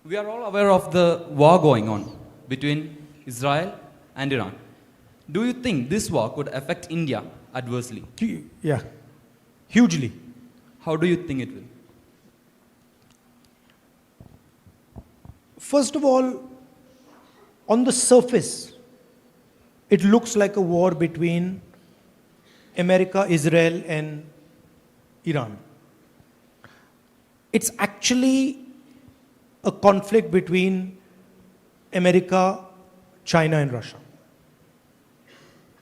We are all aware of the war going on between Israel and Iran. Do you think this war could affect India adversely? Yeah, hugely. How do you think it will? First of all, on the surface, it looks like a war between America, Israel, and Iran. It's actually a conflict between America, China, and Russia.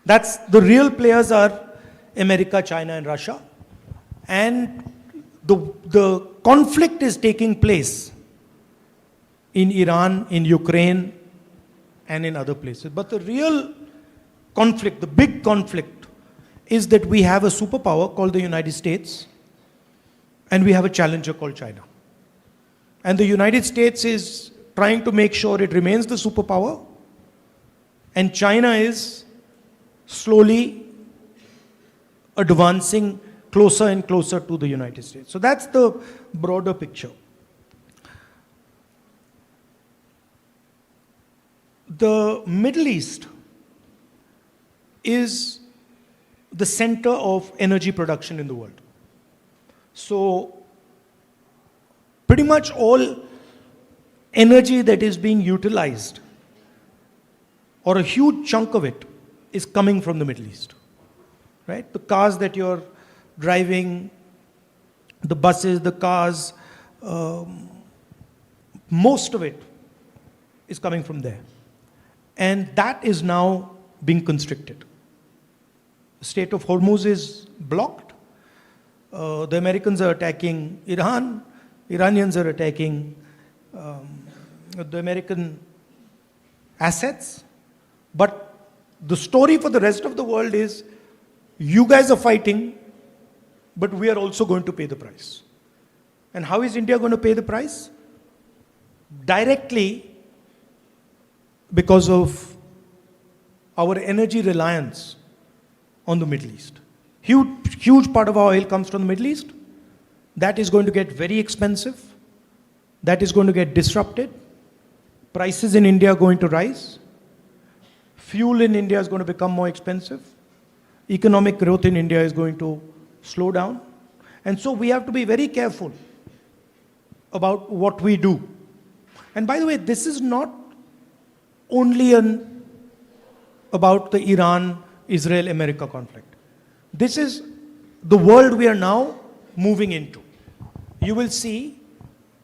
That's the real players are America, China, and Russia. And the conflict is taking place in Iran, in Ukraine, and in other places. But the real conflict, the big conflict, is that we have a superpower called the United States, and we have a challenger called China. And the United States is trying to make sure it remains the superpower, and China is slowly advancing closer and closer to the United States. So that's the broader picture. The Middle East is the center of energy production in the world. So pretty much all energy that is being utilized, or a huge chunk of it, is coming from the Middle East. Right? The cars that you're driving, the buses, the cars, most of it is coming from there. And that is now being constricted. The Strait of Hormuz is blocked. The Americans are attacking Iran. Iranians are attacking the American assets. But the story for the rest of the world is, you guys are fighting, but we are also going to pay the price. And how is India going to pay the price? Directly, because of our energy reliance on the Middle East. Huge part of our oil comes from the Middle East. That is going to get very expensive. That is going to get disrupted. Prices in India are going to rise. Fuel in India is going to become more expensive. Economic growth in India is going to slow down. And so we have to be very careful about what we do. And by the way, this is not only about the Iran-Israel-America conflict. This is the world we are now moving into. You will see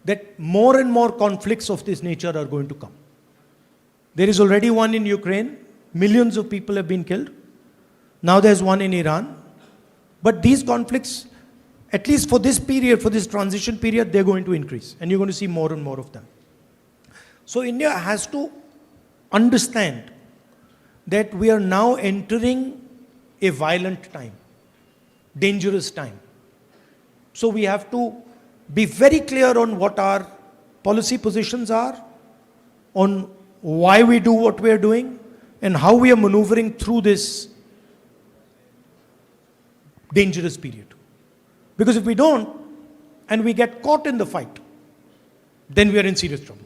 that more and more conflicts of this nature are going to come. There is already one in Ukraine. Millions of people have been killed. Now there's one in Iran. But these conflicts, at least for this period, for this transition period, they're going to increase. And you're going to see more and more of them. So India has to understand that we are now entering a violent time, dangerous time. So we have to be very clear on what our policy positions are, on why we do what we are doing, and how we are maneuvering through this dangerous period. Because if we don't, and we get caught in the fight, then we are in serious trouble.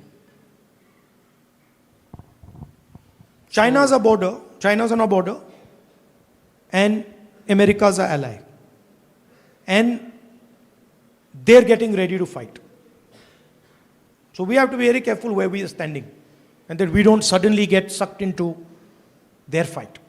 China's on our border, and America's our ally. And they're getting ready to fight. So we have to be very careful where we are standing, and that we don't suddenly get sucked into their fight.